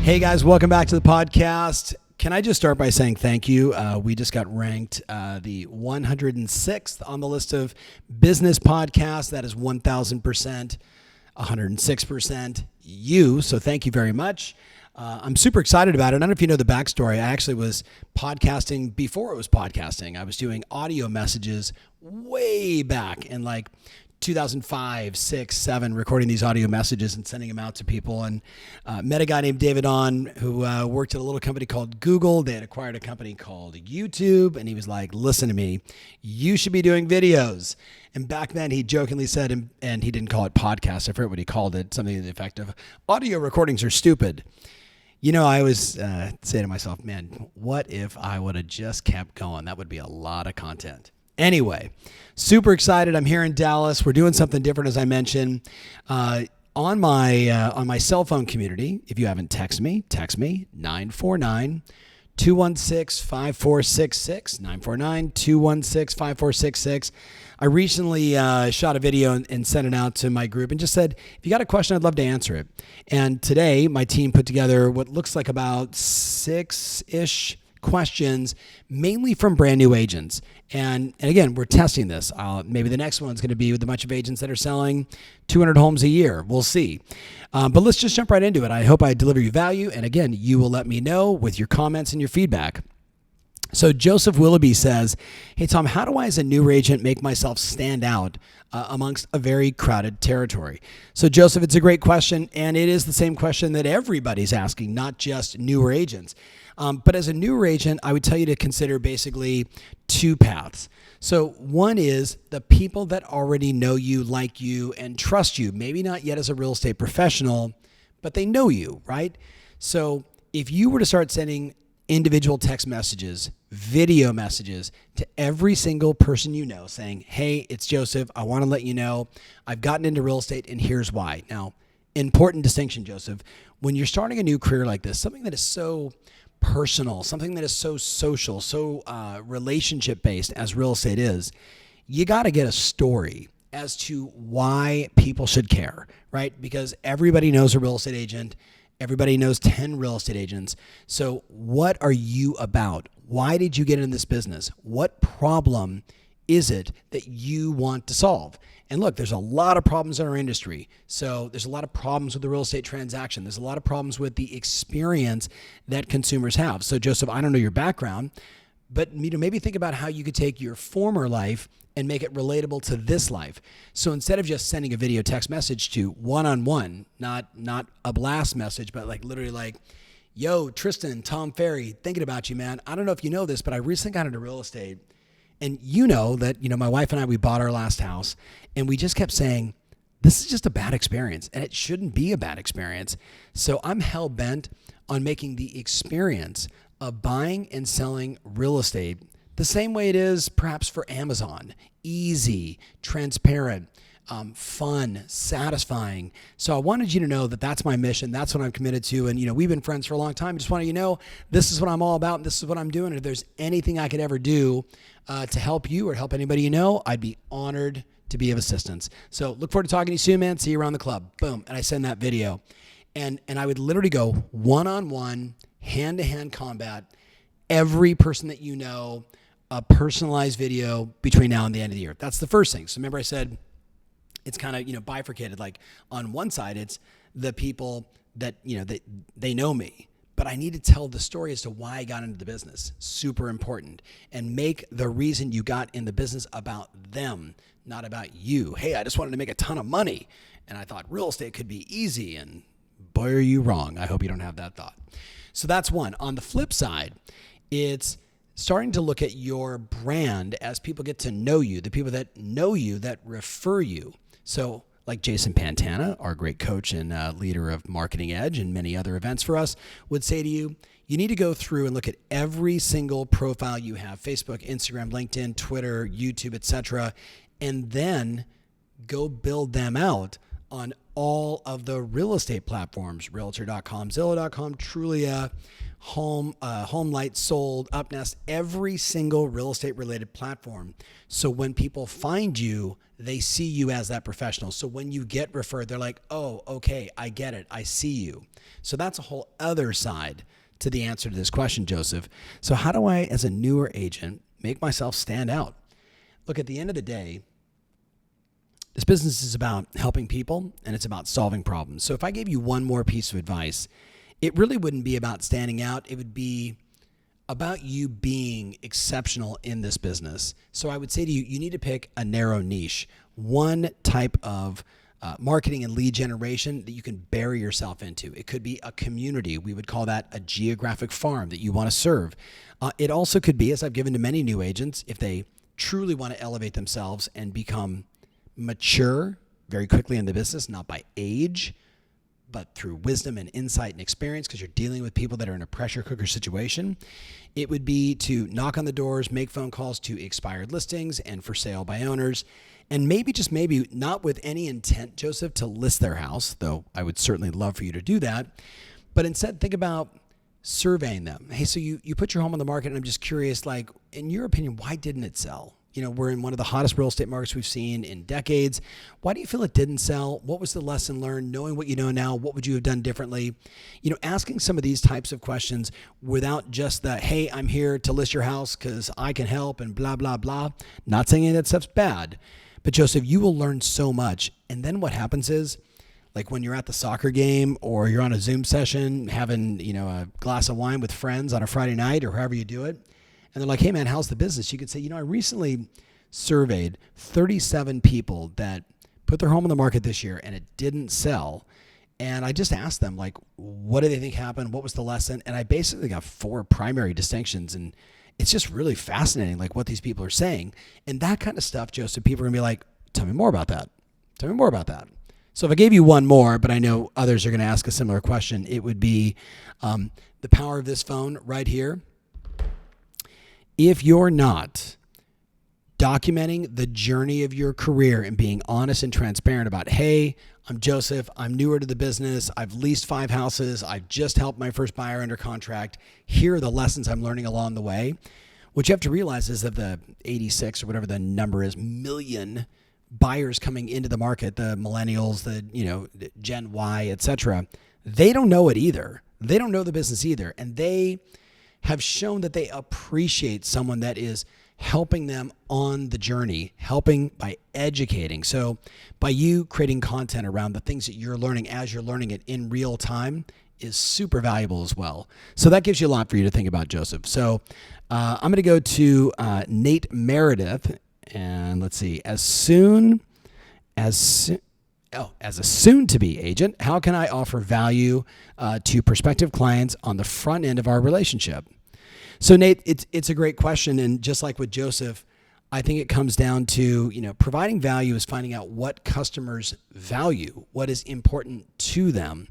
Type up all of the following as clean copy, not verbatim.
Hey guys, welcome back to the podcast. Can I just start by saying thank you? We just got ranked the 106th on the list of business podcasts. That is 1,000%, 106% you. So thank you very much. I'm super excited about it. I don't know if you know the backstory. I actually was podcasting before it was podcasting. I was doing audio messages way back in like 2005, 6, 7, recording these audio messages and sending them out to people. And met a guy named David On who worked at a little company called Google. They had acquired a company called YouTube. And he was like, listen to me, you should be doing videos. And back then he jokingly said, and he didn't call it podcast, I forget what he called it, something to the effect of, audio recordings are stupid. You know, I always say to myself, man, what if I would have just kept going? That would be a lot of content. Anyway, super excited. I'm here in Dallas. We're doing something different, as I mentioned. On my cell phone community, if you haven't texted me, text me, 949-216-5466, 949-216-5466. I recently shot a video and sent it out to my group and just said, if you got a question, I'd love to answer it. And today, my team put together what looks like about 6-ish questions, mainly from brand new agents. And again, we're testing this. Maybe the next one's going to be with a bunch of agents that are selling 200 homes a year. We'll see. But let's just jump right into it. I hope I deliver you value. And again, you will let me know with your comments and your feedback. So Joseph Willoughby says, hey, Tom, how do I as a new agent make myself stand out amongst a very crowded territory? So Joseph, it's a great question. And it is the same question that everybody's asking, not just newer agents. But as a newer agent, I would tell you to consider basically two paths. So one is the people that already know you, like you, and trust you. Maybe not yet as a real estate professional, but they know you, right? So if you were to start sending individual text messages, video messages to every single person you know saying, hey, it's Joseph. I want to let you know I've gotten into real estate and here's why. Now, important distinction, Joseph. When you're starting a new career like this, something that is so personal, something that is so social, so relationship-based as real estate is, you got to get a story as to why people should care, right? Because everybody knows a real estate agent. Everybody knows 10 real estate agents. So what are you about? Why did you get in this business? What problem is it that you want to solve? And look, there's a lot of problems in our industry. So there's a lot of problems with the real estate transaction. There's a lot of problems with the experience that consumers have. So Joseph, I don't know your background, but maybe think about how you could take your former life and make it relatable to this life. So instead of just sending a video text message to one-on-one, not a blast message, but like literally like, yo, Tristan, Tom Ferry, thinking about you, man. I don't know if you know this, but I recently got into real estate. And you know that, my wife and I, we bought our last house and we just kept saying, this is just a bad experience and it shouldn't be a bad experience. So I'm hell bent on making the experience of buying and selling real estate the same way it is perhaps for Amazon. Easy, transparent, fun, satisfying. So I wanted you to know that that's my mission. That's what I'm committed to. And, we've been friends for a long time. Just wanted you to know this is what I'm all about. And this is what I'm doing. And if there's anything I could ever do to help you or help anybody you know, I'd be honored to be of assistance. So look forward to talking to you soon, man. See you around the club. Boom. And I send that video. And I would literally go one-on-one, hand-to-hand combat, every person that you know, a personalized video between now and the end of the year. That's the first thing. So remember I said, it's kind of, bifurcated. Like on one side, it's the people that, they know me, but I need to tell the story as to why I got into the business. Super important. And make the reason you got in the business about them, not about you. Hey, I just wanted to make a ton of money and I thought real estate could be easy, and boy, are you wrong. I hope you don't have that thought. So that's one. On the flip side, it's starting to look at your brand as people get to know you, the people that know you, that refer you. So like Jason Pantana, our great coach and leader of Marketing Edge and many other events for us, would say to you, you need to go through and look at every single profile you have, Facebook, Instagram, LinkedIn, Twitter, YouTube, etc., and then go build them out on all of the real estate platforms, realtor.com, Zillow.com, Trulia, Home Light, Sold, Upnest, every single real estate related platform. So when people find you, they see you as that professional. So when you get referred, they're like, oh, okay, I get it. I see you. So that's a whole other side to the answer to this question, Joseph. So how do I, as a newer agent, make myself stand out? Look, at the end of the day, this business is about helping people and it's about solving problems. So if I gave you one more piece of advice, it really wouldn't be about standing out. It would be about you being exceptional in this business. So I would say to you, you need to pick a narrow niche, one type of marketing and lead generation that you can bury yourself into. It could be a community. We would call that a geographic farm that you want to serve. It also could be, as I've given to many new agents, if they truly want to elevate themselves and become mature very quickly in the business, not by age, but through wisdom and insight and experience, because you're dealing with people that are in a pressure cooker situation. It would be to knock on the doors, make phone calls to expired listings and for sale by owners. And maybe, just maybe, not with any intent, Joseph, to list their house, though I would certainly love for you to do that. But instead, think about surveying them. Hey, so you put your home on the market, and I'm just curious, like, in your opinion, why didn't it sell? You know, we're in one of the hottest real estate markets we've seen in decades. Why do you feel it didn't sell? What was the lesson learned? Knowing what you know now, what would you have done differently? You know, asking some of these types of questions without just the, hey, I'm here to list your house because I can help and blah, blah, blah. Not saying any of that stuff's bad, but Joseph, you will learn so much. And then what happens is, like when you're at the soccer game or you're on a Zoom session having, you know, a glass of wine with friends on a Friday night or however you do it, and they're like, hey man, how's the business? You could say, you know, I recently surveyed 37 people that put their home on the market this year and it didn't sell. And I just asked them, like, what do they think happened? What was the lesson? And I basically got 4 primary distinctions. And it's just really fascinating, like what these people are saying. And that kind of stuff, Joseph, people are gonna be like, tell me more about that. Tell me more about that. So if I gave you one more, but I know others are gonna ask a similar question, it would be the power of this phone right here. If you're not documenting the journey of your career and being honest and transparent about, hey, I'm Joseph, I'm newer to the business, I've leased 5 houses, I've just helped my first buyer under contract, here are the lessons I'm learning along the way. What you have to realize is that the 86 or whatever the number is, million buyers coming into the market, the millennials, the, you know, Gen Y, etc., they don't know it either. They don't know the business either. And they have shown that they appreciate someone that is helping them on the journey, helping by educating. So by you creating content around the things that you're learning as you're learning it in real time is super valuable as well. So that gives you a lot for you to think about, Joseph. So I'm going to go to Nate Meredith, and let's see, as a soon-to-be agent, how can I offer value to prospective clients on the front end of our relationship? So Nate, it's a great question, and just like with Joseph, I think it comes down to, you know, providing value is finding out what customers value, what is important to them.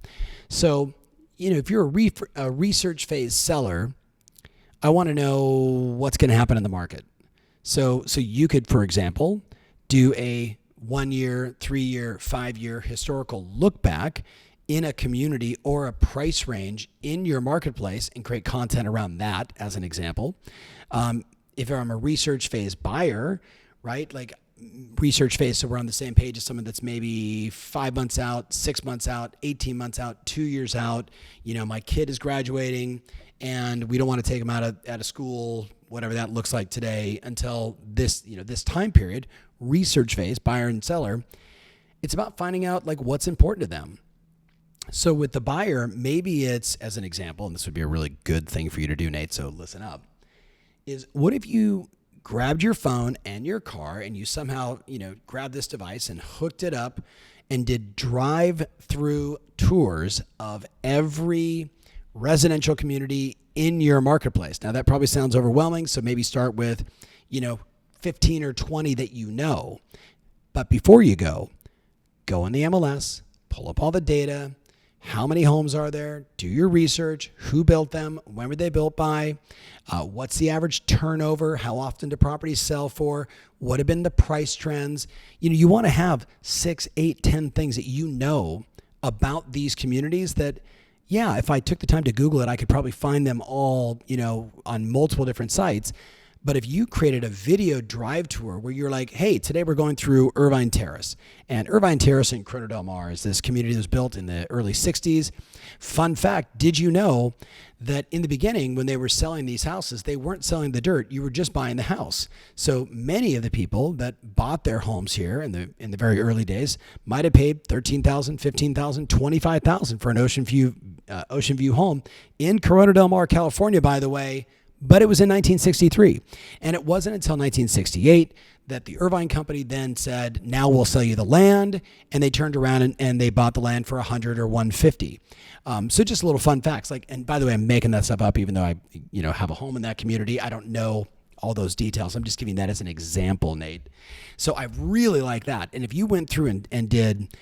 So, you know, if you're a research phase seller, I want to know what's going to happen in the market. So you could, for example, do a 1-year, 3-year, 5-year historical look back in a community or a price range in your marketplace and create content around that as an example. If I'm a research phase buyer, right? Like research phase, so we're on the same page as someone that's maybe 5 months out, 6 months out, 18 months out, 2 years out. You know, my kid is graduating and we don't want to take them out of school, whatever that looks like today, until this, you know, this time period. Research phase, buyer and seller, it's about finding out like what's important to them. So with the buyer, maybe it's, as an example, and this would be a really good thing for you to do, Nate, so listen up, is what if you grabbed your phone and your car and you somehow, you know, grabbed this device and hooked it up and did drive-through tours of every residential community in your marketplace? Now that probably sounds overwhelming, so maybe start with, you know, 15 or 20 that you know. But before you go in the MLS, pull up all the data. How many homes are there? Do your research. Who built them? When were they built by? What's the average turnover? How often do properties sell for? What have been the price trends? You know, you want to have 6, 8, 10 things that you know about these communities that yeah, if I took the time to Google it, I could probably find them all, on multiple different sites. But if you created a video drive tour where you're like, hey, today we're going through Irvine Terrace. And Irvine Terrace in Corona Del Mar is this community that was built in the early 60s. Fun fact, did you know that in the beginning when they were selling these houses, they weren't selling the dirt, you were just buying the house. So many of the people that bought their homes here in the very early days might have paid $13,000, $15,000, $25,000 for an ocean view home in Corona Del Mar, California, by the way. But it was in 1963. And it wasn't until 1968 that the Irvine Company then said, now we'll sell you the land. And they turned around and they bought the land for 100 or 150. So just a little fun facts. And by the way, I'm making that stuff up, even though I, have a home in that community. I don't know all those details. I'm just giving that as an example, Nate. So I really like that. And if you went through and did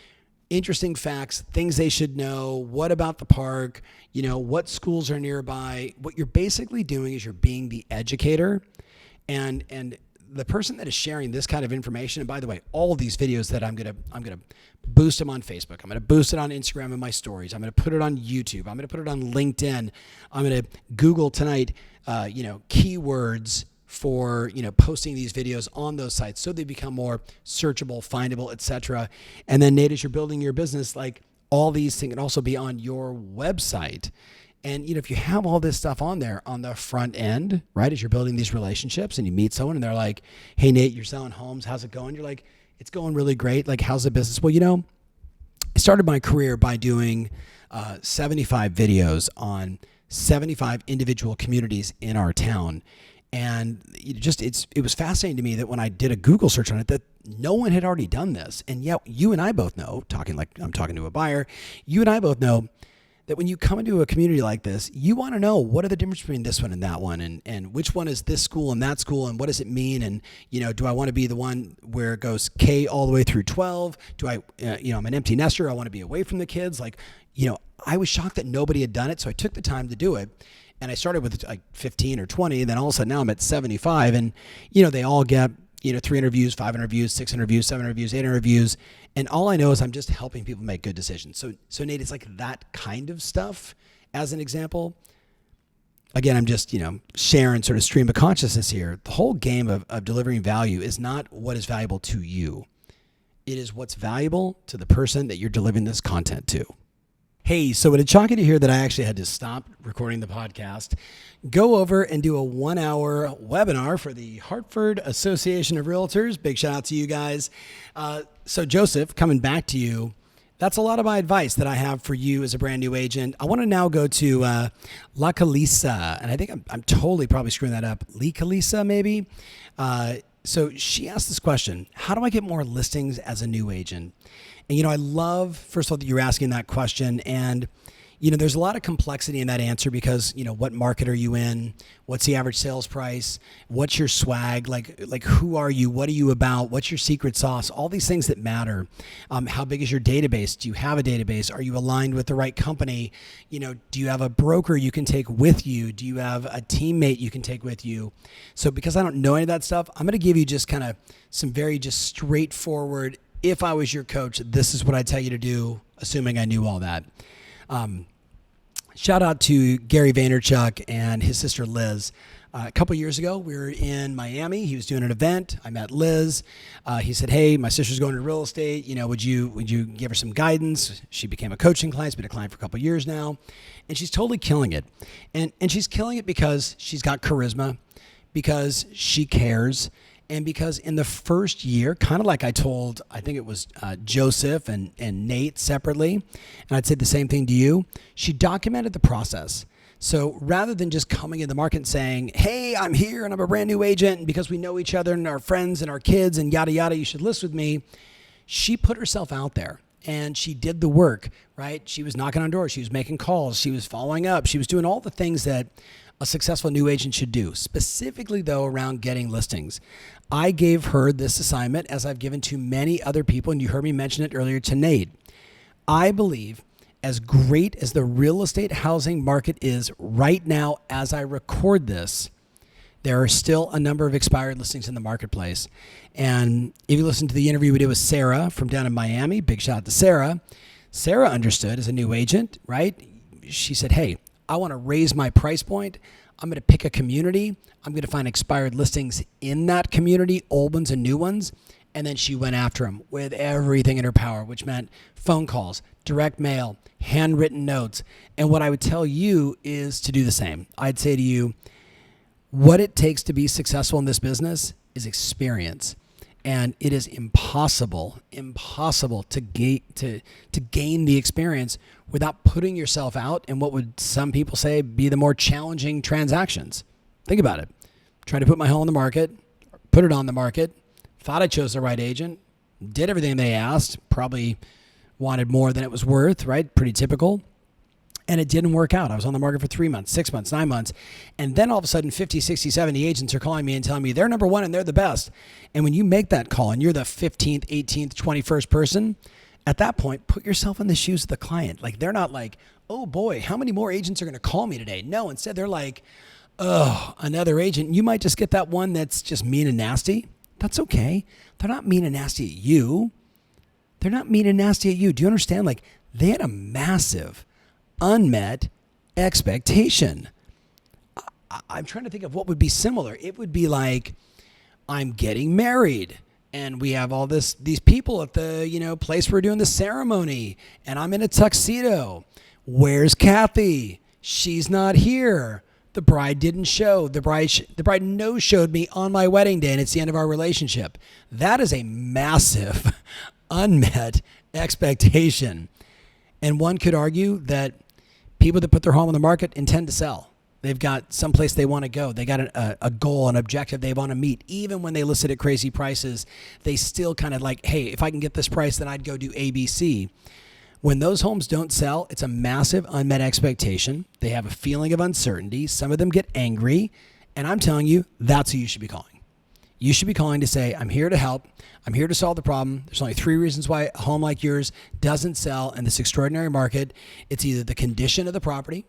interesting facts, things they should know, what about the park, what schools are nearby, what you're basically doing is you're being the educator and the person that is sharing this kind of information. And by the way, all of these videos that I'm going to boost them on Facebook. I'm going to boost it on Instagram in my stories. I'm going to put it on YouTube. I'm going to put it on LinkedIn. I'm going to Google tonight, keywords for posting these videos on those sites so they become more searchable, findable, etc. And then, Nate, as you're building your business, all these things can also be on your website. And if you have all this stuff on there on the front end, right, as you're building these relationships and you meet someone and they're like, hey, Nate, you're selling homes, how's it going? You're like, it's going really great. How's the business? Well, I started my career by doing 75 videos on 75 individual communities in our town. And it was fascinating to me that when I did a Google search on it, that no one had already done this. And yet you and I both know, talking like I'm talking to a buyer, you and I both know that when you come into a community like this, you want to know what are the difference between this one and that one, and which one is this school and that school, and what does it mean? And, do I want to be the one where it goes K all the way through 12? Do I, I'm an empty nester. I want to be away from the kids. I was shocked that nobody had done it. So I took the time to do it. And I started with 15 or 20, and then all of a sudden now I'm at 75, and they all get 300 views, 500 views, 600 views, 700 views, 800 views, and all I know is I'm just helping people make good decisions. So Nate, it's that kind of stuff as an example. Again, I'm just sharing sort of stream of consciousness here. The whole game of delivering value is not what is valuable to you. It is what's valuable to the person that you're delivering this content to. Hey, so it's shocking to hear that I actually had to stop recording the podcast, go over and do a 1-hour webinar for the Hartford Association of Realtors. Big shout out to you guys. So Joseph, coming back to you, that's a lot of my advice that I have for you as a brand new agent. I want to now go to La Calisa, and I think I'm totally probably screwing that up. Lee Calisa, maybe? So she asked this question: how do I get more listings as a new agent? And, I love, first of all, that you're asking that question. And, there's a lot of complexity in that answer because, what market are you in? What's the average sales price? What's your swag? Like who are you? What are you about? What's your secret sauce? All these things that matter. How big is your database? Do you have a database? Are you aligned with the right company? Do you have a broker you can take with you? Do you have a teammate you can take with you? So because I don't know any of that stuff, I'm going to give you just kind of some very just straightforward, if I was your coach, this is what I'd tell you to do, assuming I knew all that. Shout out to Gary Vaynerchuk and his sister Liz. A couple years ago, we were in Miami. He was doing an event. I met Liz. He said, hey, my sister's going to real estate. Would you give her some guidance? She became a coaching client. She's been a client for a couple years now. And she's totally killing it. And she's killing it because she's got charisma, because she cares, and because in the first year, kind of like I told, I think it was Joseph and Nate separately, and I'd say the same thing to you, she documented the process. So rather than just coming in the market and saying, hey, I'm here and I'm a brand new agent, and because we know each other and our friends and our kids and yada, yada, you should list with me, she put herself out there. And she did the work, right? She was knocking on doors. She was making calls. She was following up. She was doing all the things that a successful new agent should do, specifically, though, around getting listings. I gave her this assignment, as I've given to many other people, and you heard me mention it earlier to Nate. I believe, as great as the real estate housing market is right now as I record this, there are still a number of expired listings in the marketplace. And if you listen to the interview we did with Sarah from down in Miami, big shout out to Sarah. Sarah understood as a new agent, right? she said, hey, I want to raise my price point. I'm going to pick a community. I'm going to find expired listings in that community, old ones and new ones. And then she went after them with everything in her power, which meant phone calls, direct mail, handwritten notes. And what I would tell you is to do the same. I'd say to you, what it takes to be successful in this business is experience. And it is impossible to gain the experience without putting yourself out in what would some people say be the more challenging transactions. Think about it. Trying to put my home on the market, put it on the market, thought I chose the right agent, did everything they asked, probably wanted more than it was worth, right? Pretty typical. And it didn't work out. I was on the market for 3 months, 6 months, 9 months. And then all of a sudden 50, 60, 70 agents are calling me and telling me they're number one and they're the best. And when you make that call and you're the 15th, 18th, 21st person, at that point, put yourself in the shoes of the client. Like they're not like, oh boy, how many more agents are going to call me today? No, instead they're like, oh, another agent. You might just get that one that's just mean and nasty. That's okay. They're not mean and nasty at you. They're not mean and nasty at you. Do you understand? Like they had a massive unmet expectation. I'm trying to think of what would be similar. It would be like, I'm getting married and we have all these people at the, place we're doing the ceremony and I'm in a tuxedo. Where's Kathy? She's not here. The bride didn't show. The bride no-showed me on my wedding day and it's the end of our relationship. That is a massive unmet expectation. And one could argue that people that put their home on the market intend to sell. They've got someplace they want to go. They got a goal, an objective they want to meet. Even when they list it at crazy prices, they still kind of like, hey, if I can get this price, then I'd go do ABC. When those homes don't sell, it's a massive unmet expectation. They have a feeling of uncertainty. Some of them get angry. And I'm telling you, that's who you should be calling. You should be calling to say, I'm here to help. I'm here to solve the problem. There's only 3 reasons why a home like yours doesn't sell in this extraordinary market. It's either the condition of the property,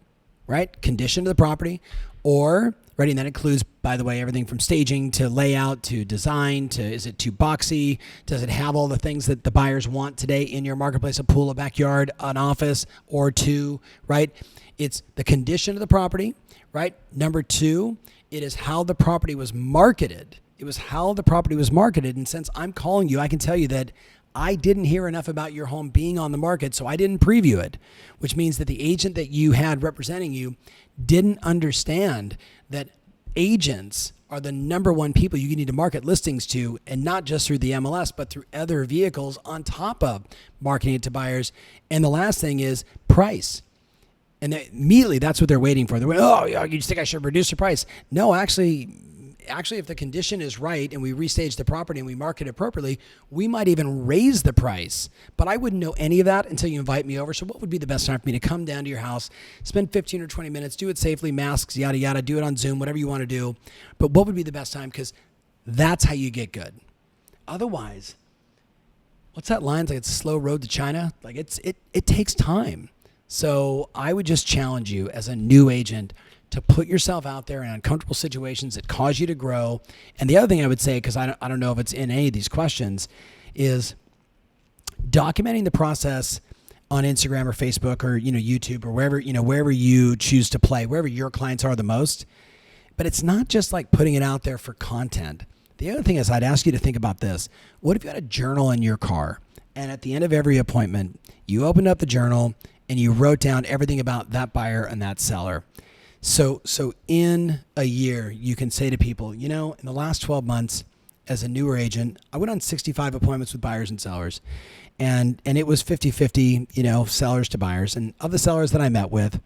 right? Condition of the property, or, right, and that includes, by the way, everything from staging to layout to design to is it too boxy? Does it have all the things that the buyers want today in your marketplace, a pool, a backyard, an office, or 2, right? It's the condition of the property, right? Number 2, it is how the property was marketed. It was how the property was marketed. And since I'm calling you, I can tell you that I didn't hear enough about your home being on the market, so I didn't preview it, which means that the agent that you had representing you didn't understand that agents are the number one people you need to market listings to, and not just through the MLS, but through other vehicles on top of marketing it to buyers. And the last thing is price. And immediately that's what they're waiting for. They're, oh, you just think I should reduce the price? No, actually, if the condition is right and we restage the property and we market it appropriately, we might even raise the price. But I wouldn't know any of that until you invite me over. So what would be the best time for me to come down to your house, spend 15 or 20 minutes, do it safely, masks, yada, yada, do it on Zoom, whatever you want to do. But what would be the best time? Because that's how you get good. Otherwise, what's that line? It's like it's a slow road to China. Like it takes time. So I would just challenge you as a new agent to put yourself out there in uncomfortable situations that cause you to grow. And the other thing I would say, because I don't know if it's in any of these questions, is documenting the process on Instagram or Facebook or YouTube or wherever you choose to play, wherever your clients are the most. But it's not just like putting it out there for content. The other thing is I'd ask you to think about this. What if you had a journal in your car and at the end of every appointment, you opened up the journal and you wrote down everything about that buyer and that seller? So in a year, you can say to people, in the last 12 months as a newer agent, I went on 65 appointments with buyers and sellers. And it was 50-50, sellers to buyers. And of the sellers that I met with,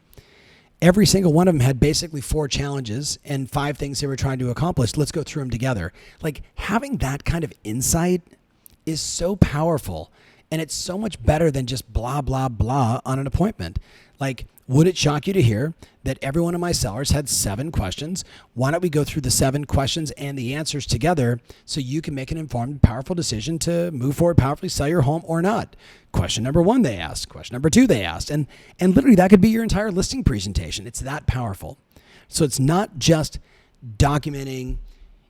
every single one of them had basically 4 challenges and 5 things they were trying to accomplish. Let's go through them together. Like having that kind of insight is so powerful. And it's so much better than just blah, blah, blah on an appointment. Like, would it shock you to hear that every one of my sellers had 7 questions? Why don't we go through the 7 questions and the answers together so you can make an informed, powerful decision to move forward, powerfully sell your home or not? Question number 1 they asked. Question number 2 they asked. And literally that could be your entire listing presentation. It's that powerful. So it's not just documenting,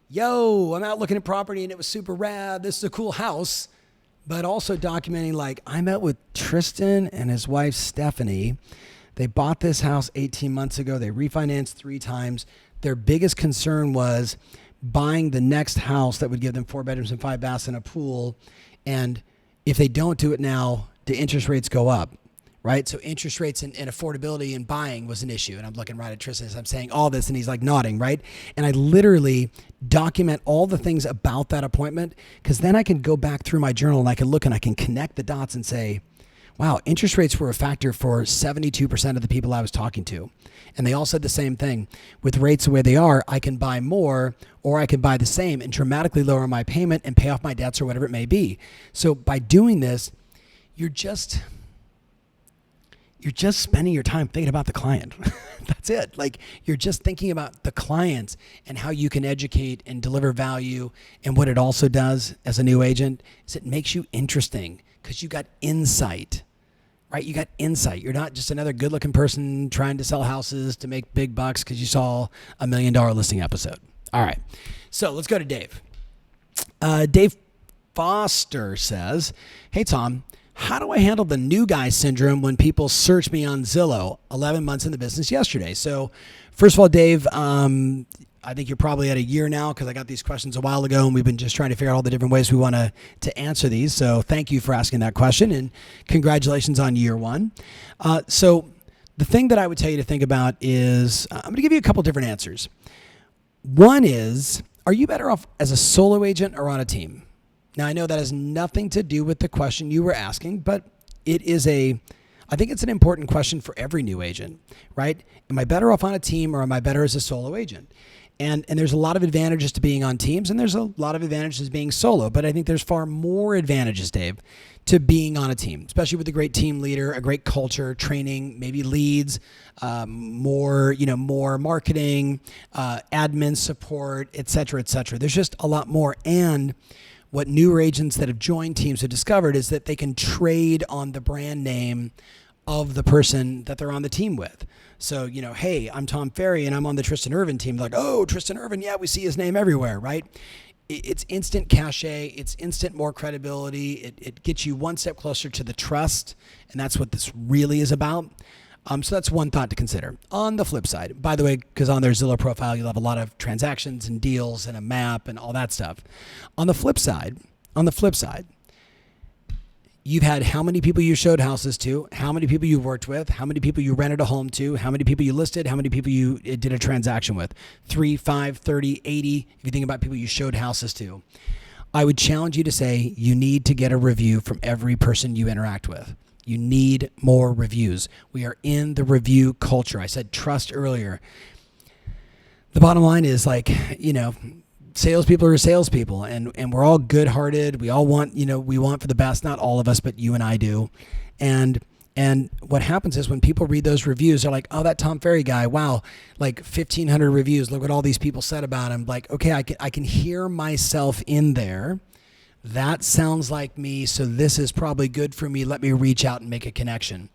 yo, I'm out looking at property and it was super rad. This is a cool house. But also documenting like I met with Tristan and his wife Stephanie. They bought this house 18 months ago. They refinanced 3 times. Their biggest concern was buying the next house that would give them 4 bedrooms and 5 baths and a pool. And if they don't do it now, the interest rates go up, right? So interest rates and affordability and buying was an issue. And I'm looking right at Tristan as I'm saying all this, and he's like nodding, right? And I literally document all the things about that appointment, because then I can go back through my journal and I can look and I can connect the dots and say, wow, interest rates were a factor for 72% of the people I was talking to. And they all said the same thing. With rates the way they are, I can buy more or I can buy the same and dramatically lower my payment and pay off my debts or whatever it may be. So by doing this, you're just spending your time thinking about the client. That's it. Like, you're just thinking about the clients and how you can educate and deliver value. And what it also does as a new agent is it makes you interesting because you got insight, right? You got insight. You're not just another good looking person trying to sell houses to make big bucks because you saw a $1 million listing episode. All right. So let's go to Dave. Dave Foster says, hey, Tom, how do I handle the new guy syndrome when people search me on Zillow? 11 months in the business yesterday. So first of all, Dave, I think you're probably at a year now because I got these questions a while ago and we've been just trying to figure out all the different ways we want to answer these. So thank you for asking that question and congratulations on year 1. So the thing that I would tell you to think about is I'm going to give you a couple different answers. One is, are you better off as a solo agent or on a team? Now, I know that has nothing to do with the question you were asking, but I think it's an important question for every new agent, right? Am I better off on a team or am I better as a solo agent? And there's a lot of advantages to being on teams and there's a lot of advantages being solo, but I think there's far more advantages, Dave, to being on a team, especially with a great team leader, a great culture, training, maybe leads, more marketing, admin support, et cetera, et cetera. There's just a lot more. And what newer agents that have joined teams have discovered is that they can trade on the brand name of the person that they're on the team with. So, hey, I'm Tom Ferry and I'm on the Tristan Irvin team. Like, oh, Tristan Irvin, yeah, we see his name everywhere, right? It's instant cachet. It's instant more credibility. It gets you one step closer to the trust, and that's what this really is about. So that's one thought to consider. On the flip side, by the way, because on their Zillow profile, you'll have a lot of transactions and deals and a map and all that stuff. On the flip side, you've had how many people you showed houses to, how many people you worked with, how many people you rented a home to, how many people you listed, how many people you did a transaction with, 3, 5, 30, 80, if you think about people you showed houses to. I would challenge you to say you need to get a review from every person you interact with. You need more reviews. We are in the review culture. I said trust earlier. The bottom line is salespeople are salespeople and we're all good-hearted. We all want, we want for the best, not all of us, but you and I do. And what happens is when people read those reviews, they're like, oh, that Tom Ferry guy, wow, like 1,500 reviews. Look what all these people said about him. Like, okay, I can hear myself in there. That sounds like me, so this is probably good for me. Let me reach out and make a connection.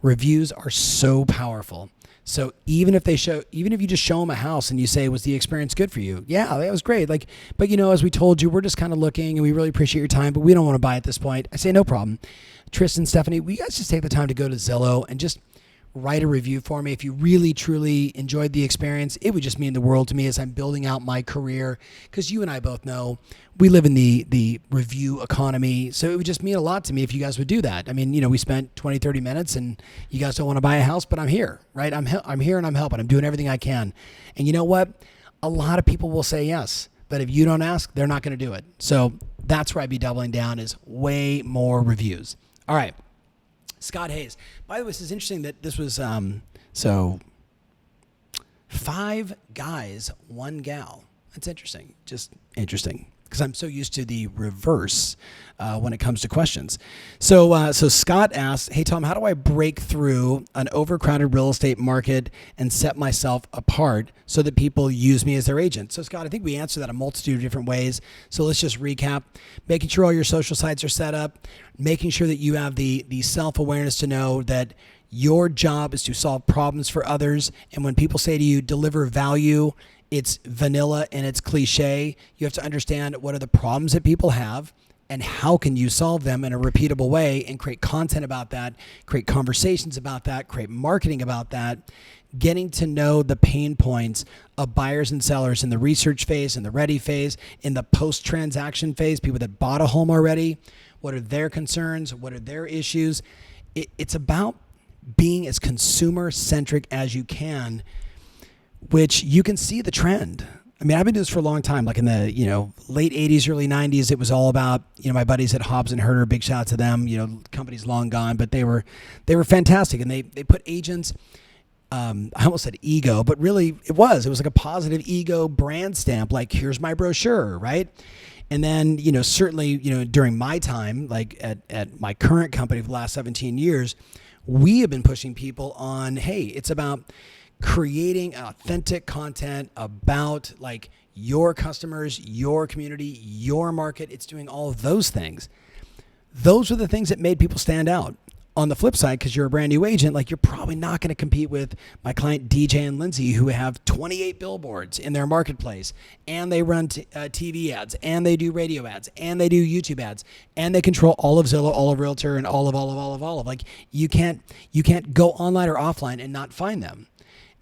Reviews are so powerful. So even if you just show them a house and you say, was the experience good for you? Yeah, that was great. But as we told you, we're just kind of looking and we really appreciate your time, but we don't want to buy at this point. I say, no problem. Tristan, Stephanie, will you guys just take the time to go to Zillow and just write a review for me? If you really, truly enjoyed the experience, it would just mean the world to me as I'm building out my career. Because you and I both know we live in the review economy. So it would just mean a lot to me if you guys would do that. I mean, we spent 20, 30 minutes and you guys don't want to buy a house, but I'm here, right? I'm here and I'm helping. I'm doing everything I can. And you know what? A lot of people will say yes, but if you don't ask, they're not going to do it. So that's where I'd be doubling down is way more reviews. All right. Scott Hayes. By the way, this is interesting that this was, 5 guys, 1 gal. That's interesting. Just interesting. Because I'm so used to the reverse when it comes to questions. So Scott asks, hey, Tom, how do I break through an overcrowded real estate market and set myself apart so that people use me as their agent? So, Scott, I think we answered that a multitude of different ways. So let's just recap. Making sure all your social sites are set up, making sure that you have the self-awareness to know that your job is to solve problems for others. And when people say to you, deliver value, it's vanilla and it's cliche. You have to understand what are the problems that people have and how can you solve them in a repeatable way and create content about that, create conversations about that, create marketing about that, getting to know the pain points of buyers and sellers in the research phase, in the ready phase, in the post-transaction phase, people that bought a home already. What are their concerns? What are their issues? It's about being as consumer-centric as you can, which you can see the trend. I mean, I've been doing this for a long time. Like in the, late 80s, early 90s, it was all about, my buddies at Hobbs and Herter, big shout out to them, company's long gone, but they were fantastic. And they put agents, I almost said ego, but really it was like a positive ego brand stamp. Like, here's my brochure, right? And then, certainly, during my time, like at my current company for the last 17 years, we have been pushing people on, hey, it's about creating authentic content about like your customers, your community, your market. It's doing all of those things. Those are the things that made people stand out. On the flip side, because you're a brand new agent, like you're probably not going to compete with my client DJ and Lindsay, who have 28 billboards in their marketplace, and they run TV ads, and they do radio ads, and they do YouTube ads, and they control all of Zillow, all of Realtor, and all of. Like you can't go online or offline and not find them.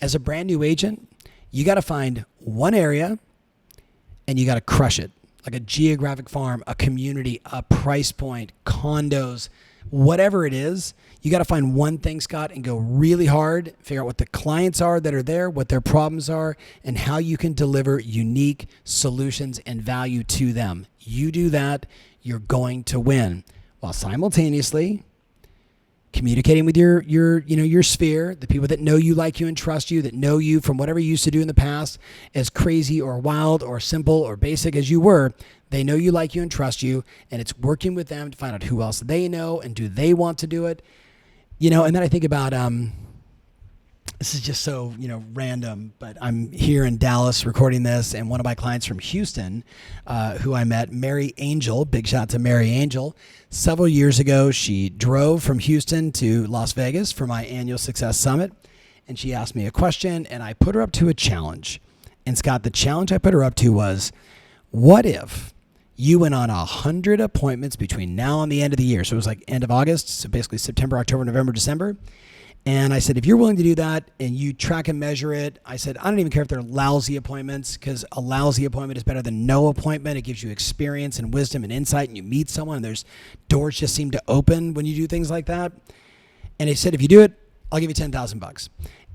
As a brand new agent, you got to find one area and you got to crush it. Like a geographic farm, a community, a price point, condos, whatever it is, you got to find one thing, Scott, and go really hard, figure out what the clients are that are there, what their problems are, and how you can deliver unique solutions and value to them. You do that, you're going to win, while simultaneously communicating with your sphere, the people that know you, like you, and trust you, that know you from whatever you used to do in the past, as crazy or wild or simple or basic as you were. They know you, like you, and trust you, and it's working with them to find out who else they know and do they want to do it. And then I think about, this is just so, random, but I'm here in Dallas recording this, and one of my clients from Houston, who I met, Mary Angel, big shout out to Mary Angel. Several years ago, she drove from Houston to Las Vegas for my annual Success Summit, and she asked me a question, and I put her up to a challenge. And Scott, the challenge I put her up to was, what if you went on 100 appointments between now and the end of the year? So it was like end of August, so basically September, October, November, December. And I said, if you're willing to do that and you track and measure it, I said, I don't even care if they're lousy appointments, because a lousy appointment is better than no appointment. It gives you experience and wisdom and insight, and you meet someone, and there's doors just seem to open when you do things like that. And I said, if you do it, I'll give you $10,000.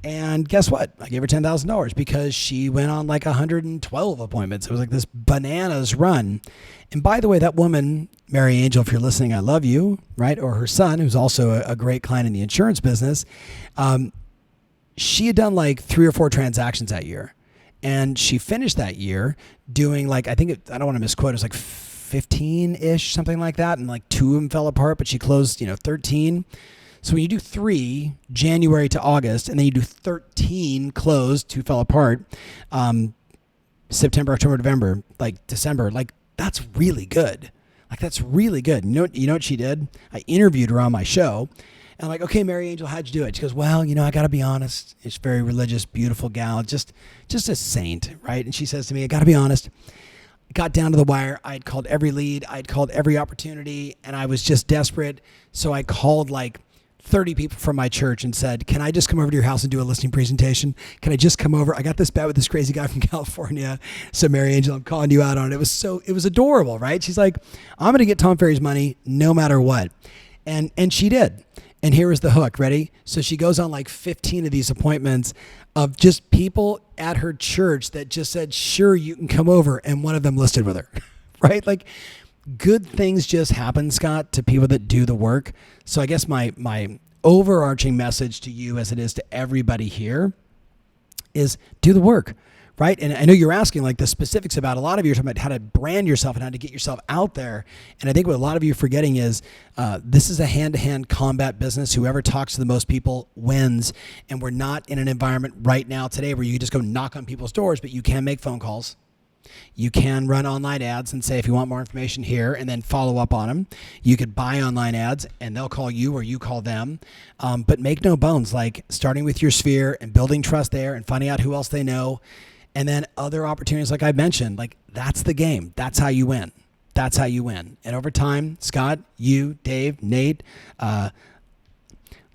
And guess what? I gave her $10,000 because she went on like 112 appointments. It was like this bananas run. And by the way, that woman, Mary Angel, if you're listening, I love you, right? Or her son, who's also a great client in the insurance business. She had done like 3 or 4 transactions that year. And she finished that year doing like, I don't want to misquote, it was like 15-ish, something like that. And like 2 of them fell apart, but she closed, 13. So when you do 3 January to August, and then you do 13 closed, 2 fell apart, September, October, November, like December, like that's really good. Like that's really good. You know what she did? I interviewed her on my show, and I'm like, okay, Mary Angel, how'd you do it? She goes, well, I got to be honest. It's very religious, beautiful gal, just a saint, right? And she says to me, I got to be honest. Got down to the wire. I'd called every lead. I'd called every opportunity, and I was just desperate. So I called like 30 people from my church and said, can I just come over to your house and do a listing presentation? Can I just come over? I got this bet with this crazy guy from California. So Mary Angel, I'm calling you out on it. It was adorable, right? She's like, I'm going to get Tom Ferry's money no matter what. And she did. And here was the hook. Ready? So she goes on like 15 of these appointments of just people at her church that just said, sure, you can come over. And one of them listed with her, right? Like, good things just happen, Scott, to people that do the work. So I guess my overarching message to you, as it is to everybody here, is do the work, right? And I know you're asking like the specifics about, a lot of you are talking about how to brand yourself and how to get yourself out there. And I think what a lot of you are forgetting is this is a hand-to-hand combat business. Whoever talks to the most people wins. And we're not in an environment right now today where you just go knock on people's doors, but you can make phone calls. You can run online ads and say, if you want more information here, and then follow up on them. You could buy online ads and they'll call you or you call them. But make no bones, like starting with your sphere and building trust there and finding out who else they know. And then other opportunities, like I mentioned, like that's the game. That's how you win. That's how you win. And over time, Scott, you, Dave, Nate,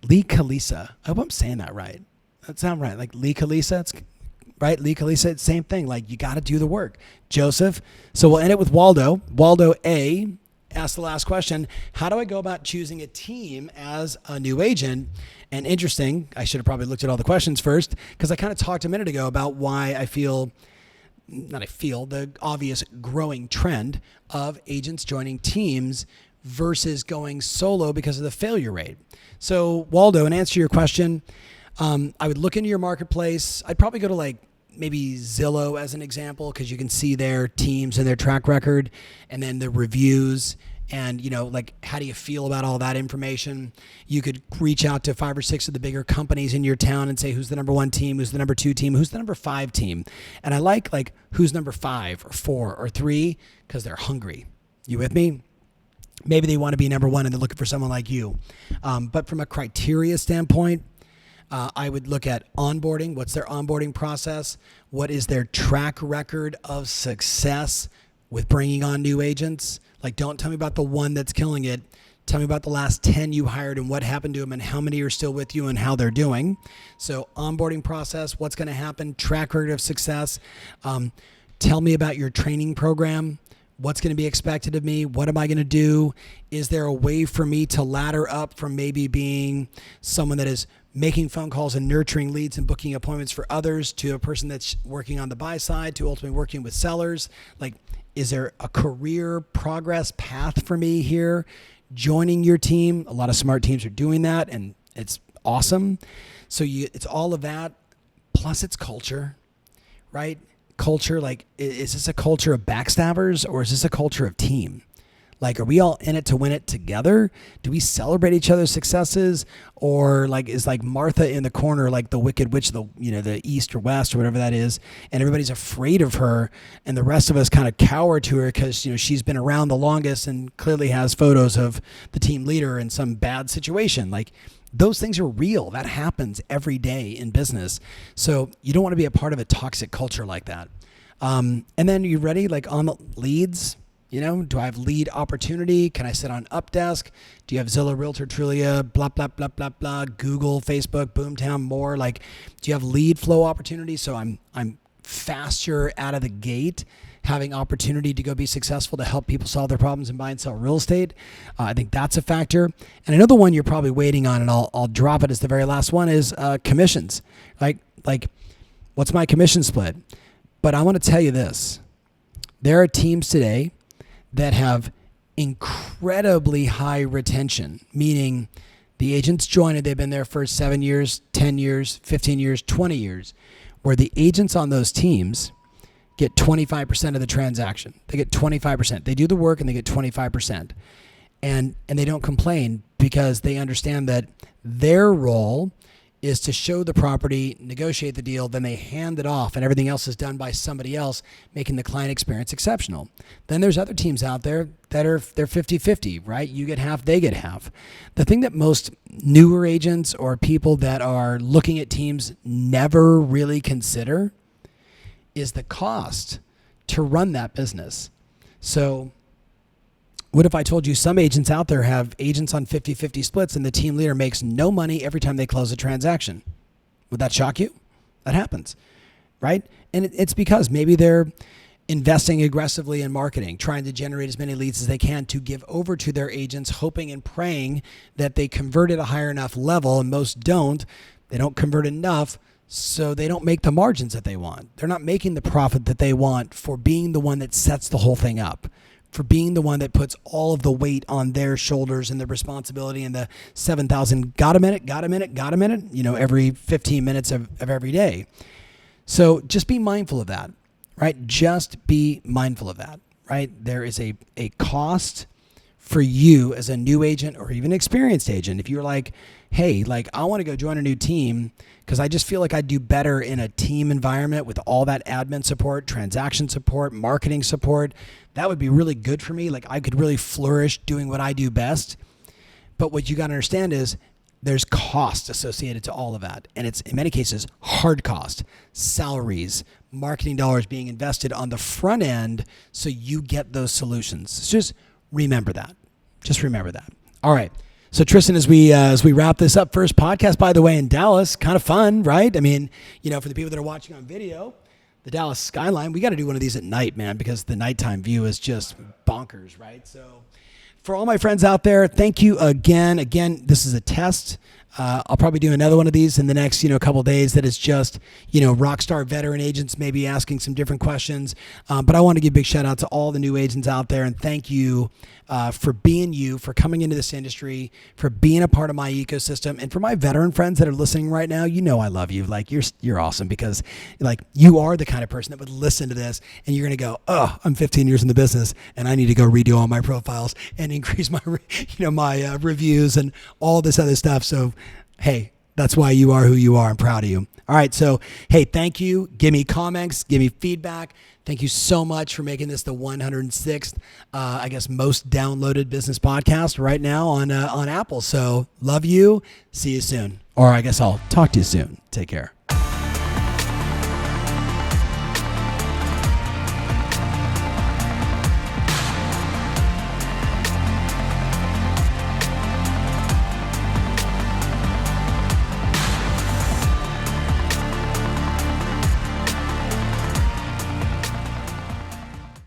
Lee Kalisa. I hope I'm saying that right. That sounds right. Like Lee Kalisa, it's right. Lee Kalisa, same thing. Like you got to do the work. Joseph. So we'll end it with Waldo. Waldo A asked the last question. How do I go about choosing a team as a new agent? And interesting, I should have probably looked at all the questions first because I kind of talked a minute ago about why the obvious growing trend of agents joining teams versus going solo because of the failure rate. So Waldo, in answer to your question, I would look into your marketplace. I'd probably go to like maybe Zillow as an example because you can see their teams and their track record and then the reviews and, like how do you feel about all that information? You could reach out to 5 or 6 of the bigger companies in your town and say who's the number 1 team, who's the number 2 team, who's the number 5 team. And I like who's number 5 or 4 or 3 because they're hungry. You with me? Maybe they want to be number 1 and they're looking for someone like you. But from a criteria standpoint, I would look at onboarding. What's their onboarding process? What is their track record of success with bringing on new agents? Like, don't tell me about the one that's killing it. Tell me about the last 10 you hired and what happened to them and how many are still with you and how they're doing. So onboarding process, what's going to happen? Track record of success. Tell me about your training program. What's going to be expected of me? What am I going to do? Is there a way for me to ladder up from maybe being someone that is making phone calls and nurturing leads and booking appointments for others to a person that's working on the buy side to ultimately working with sellers? Like, is there a career progress path for me here? Joining your team. A lot of smart teams are doing that and it's awesome. So it's all of that. Plus it's culture, right? Culture, like, is this a culture of backstabbers or is this a culture of team? Like, are we all in it to win it together? Do we celebrate each other's successes? Or like, is like Martha in the corner, like the wicked witch, the east or west or whatever that is, and everybody's afraid of her and the rest of us kind of cower to her because, she's been around the longest and clearly has photos of the team leader in some bad situation. Like, those things are real. That happens every day in business. So you don't want to be a part of a toxic culture like that. And then you ready, like on the leads? Do I have lead opportunity? Can I sit on Updesk? Do you have Zillow, Realtor, Trulia, blah, blah, blah, blah, blah, Google, Facebook, Boomtown, more? Like, do you have lead flow opportunity? So I'm faster out of the gate, having opportunity to go be successful to help people solve their problems and buy and sell real estate. I think that's a factor. And another one you're probably waiting on, and I'll drop it as the very last one, is commissions. Like, what's my commission split? But I want to tell you this. There are teams today that have incredibly high retention, meaning the agents join it, they've been there for 7 years, 10 years, 15 years, 20 years, where the agents on those teams get 25% of the transaction. They get 25%. They do the work and they get 25%. And they don't complain because they understand that their role is to show the property, negotiate the deal, then they hand it off and everything else is done by somebody else, making the client experience exceptional. Then there's other teams out there that they're 50-50, right? You get half, they get half. The thing that most newer agents or people that are looking at teams never really consider is the cost to run that business. So what if I told you some agents out there have agents on 50-50 splits and the team leader makes no money every time they close a transaction? Would that shock you? That happens, right? And it's because maybe they're investing aggressively in marketing, trying to generate as many leads as they can to give over to their agents, hoping and praying that they convert at a higher enough level, and most don't. They don't convert enough, so they don't make the margins that they want. They're not making the profit that they want for being the one that sets the whole thing up, for being the one that puts all of the weight on their shoulders and the responsibility and the 7,000 got a minute, every 15 minutes of every day. So just be mindful of that, right? Just be mindful of that, right? There is a cost for you as a new agent or even experienced agent. If you're like, hey, I want to go join a new team because I just feel like I'd do better in a team environment with all that admin support, transaction support, marketing support. That would be really good for me. I could really flourish doing what I do best. But what you got to understand is there's cost associated to all of that. And it's in many cases hard cost, salaries, marketing dollars being invested on the front end so you get those solutions. Just remember that. Just remember that. All right. So Tristan, as we wrap this up, first podcast, by the way, in Dallas, kind of fun, right? I mean, for the people that are watching on video, the Dallas skyline, we got to do one of these at night, man, because the nighttime view is just bonkers, right? So for all my friends out there, thank you again. Again, this is a test. I'll probably do another one of these in the next, couple of days that is just, rock star veteran agents maybe asking some different questions. But I want to give a big shout out to all the new agents out there, and thank you for being you, for coming into this industry, for being a part of my ecosystem, and for my veteran friends that are listening right now. I love you. Like you're awesome, because like you are the kind of person that would listen to this and you're going to go, oh, I'm 15 years in the business and I need to go redo all my profiles and increase my, my reviews and all this other stuff. So, hey, that's why you are who you are. I'm proud of you. All right. So, hey, thank you. Give me comments, give me feedback. Thank you so much for making this the 106th, most downloaded business podcast right now on Apple. So love you. See you soon. Or I guess I'll talk to you soon. Take care.